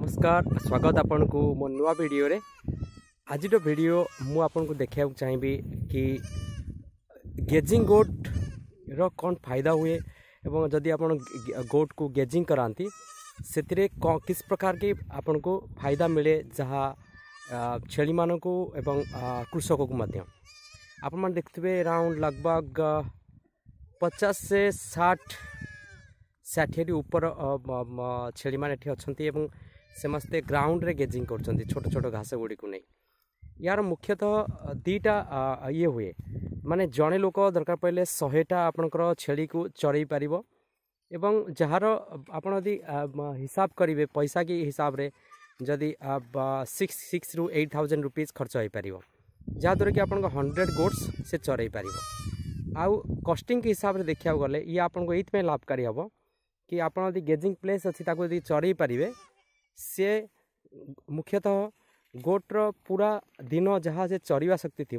नमस्कार स्वागत आपन को मो नुआ वीडियो रे। आज वीडियो मु आपन को देखा चाहिए कि गेजिंग गोट रो कौन फायदा हुए एवं जदि आपन गोट को गेजिंग करांती से किस प्रकार के आपन को फायदा मिले जहाँ छेली मान को एवं कृषक को मध्य आपन मान देखते अराउंड लगभग 50 से 60 ऊपर छेली मान एठी अछंती एवं समस्ते ग्राउंड रे गेजिंग करछंती छोट छोट घास गुडी को नहीं। यार मुख्यतः दीटा ये हुए माने जड़े लोक दरकार पड़े 100टा आपनकर छेली को चरई पारिबो एवं जार आपन यदि हिसाब करेंगे पैसा की हिसाब रे जदि 6 रू 8,000 रुपीज खर्च हो पारिबो जहाँद्वारा कि आपन 100 गोट्स से चरई पारिबो। आउ कस्टिंग के हिसाब से देखा गले ये आपन को ये लाभकारी हम कि आप गेजिंग प्लेस अच्छी यदि चरई पारे सी मुख्यतः गोट्र पूरा दिन जहाँ से चरवा शक्ति थी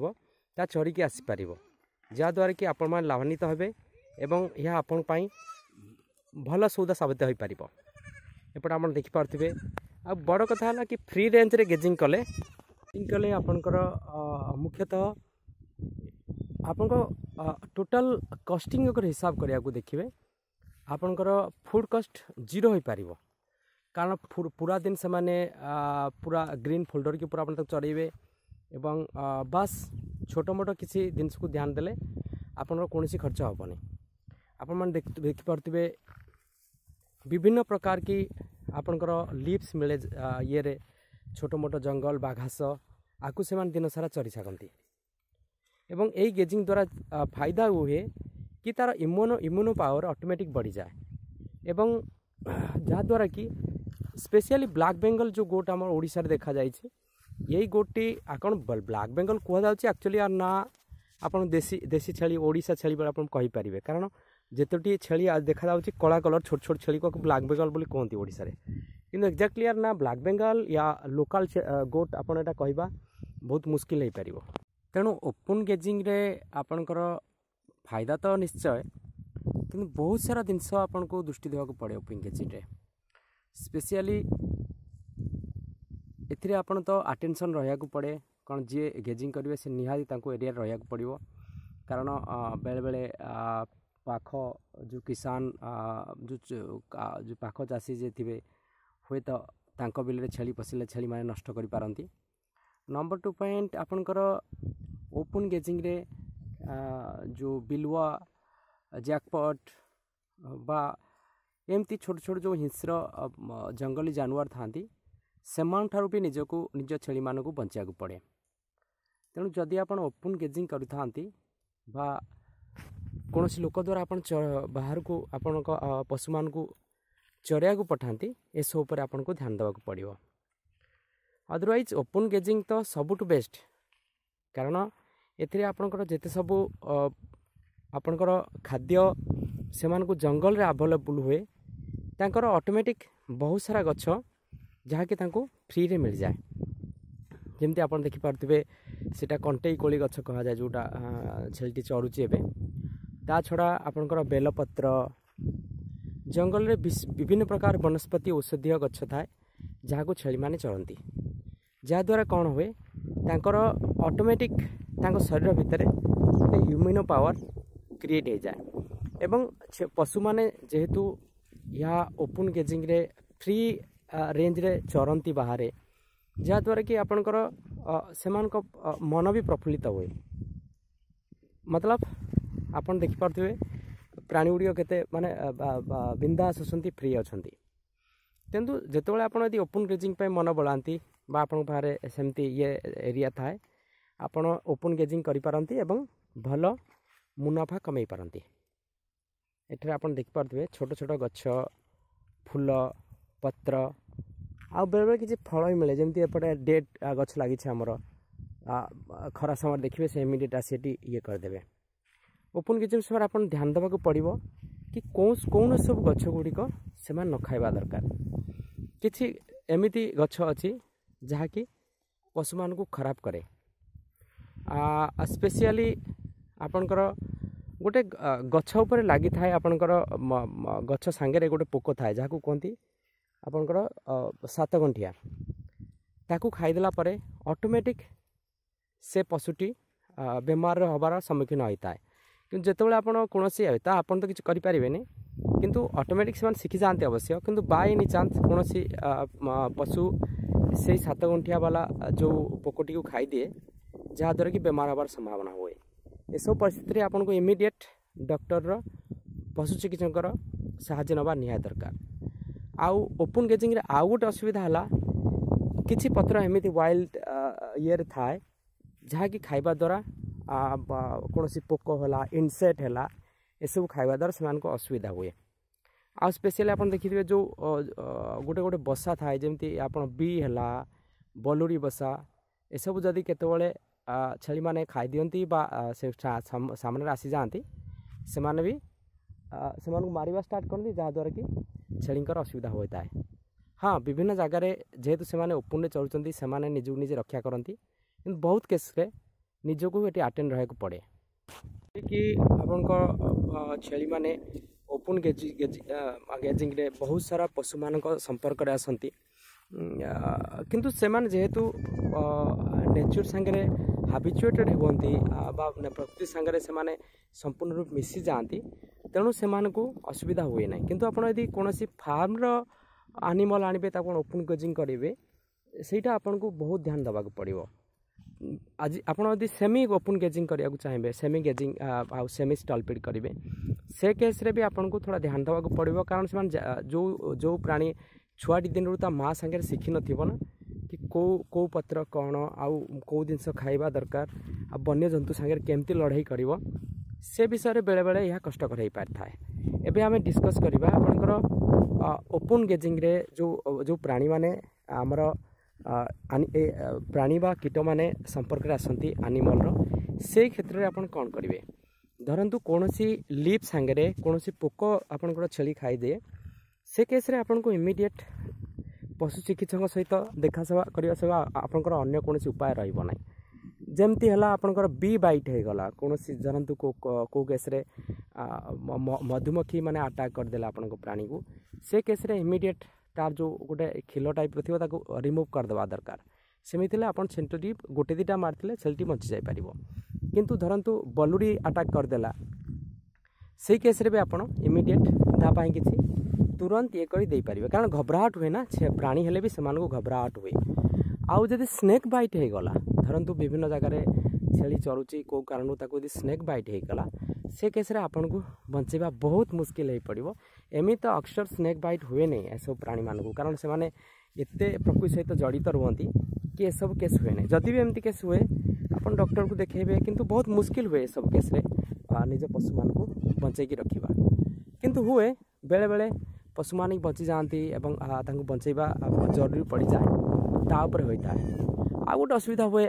ता चरिकी आसीपर जहाँद्वारा कि आपण मैंने लाभान्वित हे एवं यह आपण भल सौदा साबित हो पार। एपटे आप देखिपे आ बड़ कथा है कि फ्री रेंज रे गेजिंग कले आपणकर मुख्यतः आपन टोटल कस्टिंग हिसाब करने को देखिए आपणकर फूड कस्ट जीरो हो पार कारण पूरा दिन से माने पूरा ग्रीन फोल्डर की पूरा अपन चरइबे एवं बास छोट मोट किसी जिन को ध्यान देले आपन कौन खर्च हेनी। आपण मैंने देखिपे विभिन्न प्रकार की आपणकर लीव्स मिले ये रे छोट मोट जंगल बा घास आकु से दिन सारा चरी सकती एवं यही गेजिंग द्वारा फायदा हुए कि तार इम्यूनो पावर ऑटोमेटिक बढ़ी जाए एवं जहाँद्वारा कि स्पेशली ब्लैक बेंगल जो गोट आम ओडिशा रे देखा जाए यही गोटी आकण ब्लैक बेंगल कहु एक्चुअली यार ना आपन देसी छेली ओडिशा छेली आप कहींपारे कारण जितोटी छेली देखा जाऊँगी कला कलर छोट छोट छेली को ब्लैक बेंगल बोली कहते ओडिशा रे किंतु एक्जाक्टली यार ना ब्लैक बेंगल या लोकल गोट आपन एटा कहबा बहुत मुश्किल हो पार। तेणु ओपन गेजिंग रे आपनकर फायदा तो निश्चय कि बहुत सारा जिनस आपन को दृष्टि देवा पड़े ओपन गेजिंग रे स्पेशली एथिरे आपन तो अटेंशन रहा पड़े कौन जी गेजिंग करेंगे से निहाती एरिया रहा पड़ो कारण बेले बेले पाख जो किसान जो पाख चाषी जे थे हुए तो तांको बिल छेली पशिले छेली माने नष्ट करि पारंती। नंबर 2 पॉइंट आपनकर ओपन गेजिंग रे जो बिलुआ जैकपॉट बा एमती छोट छोट जो हिंस्र जंगली जानवर थांती सेमान ठारू भी निज छेली मान को बचा पड़े। तेणु जदि आप ओपन गेजिंग करथांती बा कौन लोक द्वारा आप बाहर को आपण पशु मान को चरिया को पठाती ए सब पर आपन को ध्यान देवा पड़ो। अदरवाइज ओपन गेजिंग तो सबुठ बेस्ट कारण एथिरे आपनकर जेते सब आपनकर खाद्य से को जंगल रे अवेलेबल हुए तांकर ऑटोमेटिक बहुत सारा गछ जहाँकि फ्री रे मिल जाए जमती आप देखिपे सीटा कंटेई कोली गछ कह जाए जोटा छेली चरुची एवं ता छड़ा आपनकर बेलपत्र जंगल रे विभिन्न प्रकार वनस्पति औषधीय गछ थाए जहाँ को छेली माने चरती जहाँद्वारा कौन हुए तांकर ऑटोमेटिक तांको शरीर भितर इम्यूनो पावर क्रिएट हो जाए एवं पशु माने जेहेतु या ओपन गेजिंग रे फ्री रेंज रे चरती बाहर जहाँद्वारा कि आपनकर सेमान को मन भी प्रफुल्लित हुए मतलब आपन देखिपे प्राणी गुड़िक केते माने बिंदास असंती फ्री अछंती। किंतु जेतेबेले आपन यदि ओपन गेजिंग पे मन बलांती बा आपन बाहर सेमती ये एरिया थाए आपन ओपन गेजिंग करि पारंती एवं भल मुनाफा कमाई पारंती। एठरे आपन देखिपे छोट छोट गछ फूल पत्र आ बेले बेले किसी फल भी मिले जमती एपटे डेट गछ लगी आमर खरा समय देखिए से इमिडिएट आसी ये करदे। ओपन गेजिंग समय आप ध्यान देवा पड़ो कि कौन सब गछ गुड़िक से न खाइबा दरकार किसी एमती गछ अच्छी जहाँकि पशु मान को खराब करे स्पेशली आपनकर गोटे गछ उपर लगी थाए आपनकर गछ सांगे गोटे पोक थाए जहाँ को कहती आपणकर 7 गंठिया ताकू खाईदेला परे ऑटोमेटिक से पशुटी बेमार हबार सम्मुखीन होता है कि जितेबाला आप कौन आपन तो किसी करें किंतु ऑटोमेटिक से शिखी जाते अवश्य किंतु बाय एनी चांस कौन पशु से 7 गंठिया वाला जो पोकटी को खाई दिए जहाद्वारा कि बेमार हबार संभावना हुए एसब परिस्थिति आपन को इमिडिएट डॉक्टर पशु चिकित्सक साहाय्य नवा निहाय दरकार। आउ ओपन गेजिंग रे आउ गोटे असुविधा है किछि पत्र एमती वाइल्ड ये थाए जहाँकि खाइबा द्वारा कौन पोक है इनसेक्ट है एसबू खाइबा द्वारा से असुविधा हुए। आ स्पेशली आप देखिए जो गोटे गोटे बसा थाए जमी आप बी है बलुरी बसा एसबू जदि केतबले छेली माने खाई दियंती बा से सामने आसी जाती से माने भी से मारिबा स्टार्ट करती जहाद्वारा कि छेलींकर असुविधा होता है। हाँ विभिन्न जगार जेहेतु से ओपन रे चलुचंती से माने निजु निजे रक्षा करती किंतु बहुत केस रे निजको ये अटेंड रहा पड़े कि आपण छेली माने ओपन गेजिंग रे बहुत सारा पशु मान संपर्क रे आसंती किंतु से माने जेहेतु नेचर सांगे हाबिचुएटेड होती प्रकृति सांगे से माने संपूर्ण रूप मिसी जाती तेणु से असुविधा हुए ना किंतु आप कौन फार्म एनिमल आनिबे ओपन गेजिंग करेंगे सहीटा आपन को बहुत ध्यान देवा पड़ो। आज आप सेमी ओपन गेजिंग करने चाहिए सेमी गेजिंग आ सेमी स्टॉलपिड करेंगे से केस रे भी आपन को थोड़ा ध्यान देवा पड़ो कारण से जो जो प्राणी छुआटी दिन ता माँ सांगे शिखी ना कि कौ पत्र कौन आउ कौ जिनस खाइबा दरकार आ वन्य जंतु सांगे केमती लड़ाई कर से विषय बेले बेले यह कष्टकर हो पारि थाए। एबे आमे डिस्कस करबा आपनकर ओपन गेजिंग रे जो जो प्राणी माने हमर प्राणी बा कीट माने संपर्क रे आसंती एनिमल रो से क्षेत्र रे आपन कोन करिवे धरंतु कोनोसी लीफ सांगे रे कोनोसी पोक आपनकर छेली खाई दे से केस रे आपन को इमिडिएट पशु चिकित्सक सहित देखा सेवा करिया सेवा आपनकर अन्य कोनोसी उपाय रहइबो नै जमती है आपनकर बी बाइट हो गला कौन जनतु को केस रे मधुमक्खी माने अटैक करदेला आपन प्राणी को से केस रे इमिडिएट तार जो गोटे खिल टाइप रो रिमूव करदेवा दरकार सेमिथिले आपन सेंटरी गोटे दिटा मारथिले छेलटी बंची जाय परिबो किंतु धरंतु बलुड़ी अटैक करदेला से केस रे भी आपन इमिडिएट ता पई किछि तुरंत ये करी दे परिबे कारण घबराहट हुए ना प्राणी हेले भी सेमान को घबराहट हुए। आउ जदि स्नेक बाइट हो गला धरंतु विभिन्न जगार छेली चरुची को कारण ताको स्नेक बाइट हो गला से केस रे आपन को बंचेबा बहुत मुश्किल हो पड़ो। एमि तो अक्सर स्नेक बाइट हुए नहीं ऐसा प्राणी मान को कारण से माने एते प्रकृति सहित जड़ित रुहंती कि ये सब केस हुए नहीं जदि भी एमती केस हुए अपन डॉक्टर को देखेबे किंतु बहुत मुश्किल हुए सब केस रे निज पशु मान को बंचेकी रखिबा किंतु हुए बेले बेले पशु मान बची जाती एवं तांको बंचेबा जरूरी पड़ जाए ता ऊपर होता है। आ गोटे असुविधा हुए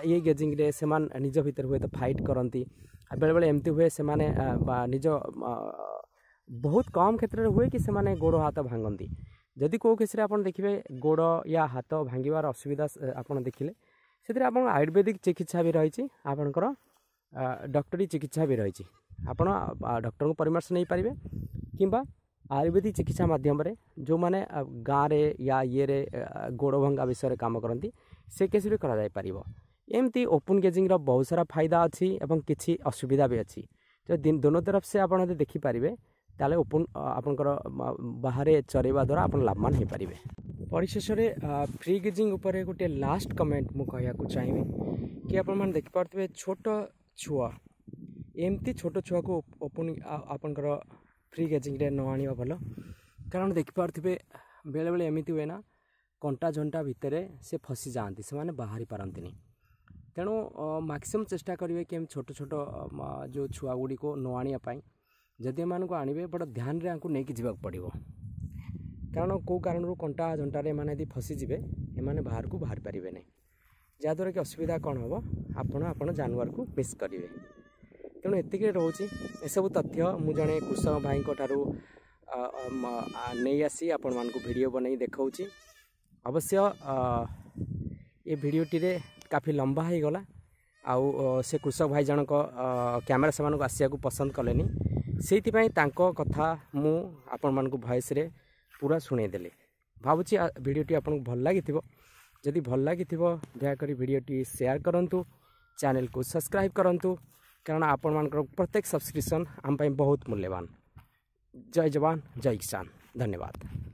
ये गेजिंग रे से निज भितर हुए तो फाइट करती बेले बेले एमती हुए से निज बहुत कम क्षेत्र में हुए कि से गोड़ हाथ भांगती जदि कौ केस आप देखिए गोड़ या हाथ भांगार असुविधा आप देखिले से आयुर्वेदिक चिकित्सा भी रही आपणकर डॉक्टरी चिकित्सा भी रही आप डॉक्टर को परामर्श नहीं पारे किंबा आयुर्वेदिक चिकित्सा माध्यम जो माने गाँव रे या ये रे गोड़ भंगा विषय काम करती से केस भी करा पारिबो। एमती ओपन गेजिंग रो बहुत सारा फायदा अच्छी एवं किसी असुविधा भी अच्छी तो दोनों तरफ से आप देखी पारे ताले ओपन आपनकर बाहर चरेवा द्वारा आप लाभवान हो पारे। परिशेष फ्री गेजिंग उपर गोटे लास्ट कमेंट मु कहया चाहिए कि आप देखिपे छोट छुआ एमती छोट छुआ को ओपन आपनकर फ्री गेजिंग रे न आनिबा भल कारण देखिपे बेले बेले एमती हुए ना कंटा झंटा भितर से फसी जाती से माने बाहरी पारती तेणु मैक्सिमम चेष्टा करेंगे कि छोट छोट जो छुआ गुड़ी को न आने जदि एम आणवे बड़ा ध्यान रे नहीं जावाक पड़ो कारण कौ कारण कंटा झंटारे मैंने फसीजे एम बाहर को बाहर पारे नहीं जहाद्वारा कि असुविधा कौन हम आपण जानवर को मिस करेंगे। तेणु एतिक रोचे एसबू तथ्य मु जड़े कृषक भाई नहीं आसी आपण मानक वीडियो बन देखा अवश्य ये वीडियोटी रे काफ़ी लंबा हो गला आउ से कृषक भाई जनक कैमरा से आसिया को पसंद कलेनी से कथा मु आपण मानक वॉइस रे पूरा शुणेदेली भावुची भिडियोटी आपको भल लगी जदि भल लगी दयाकोरी भिडियोटी शेयर करूँ चैनल को सब्सक्राइब करूँ कारण आपण मान प्रत्येक सब्सक्रिप्शन आम बहुत मूल्यवान। जय जवान जय किसान धन्यवाद।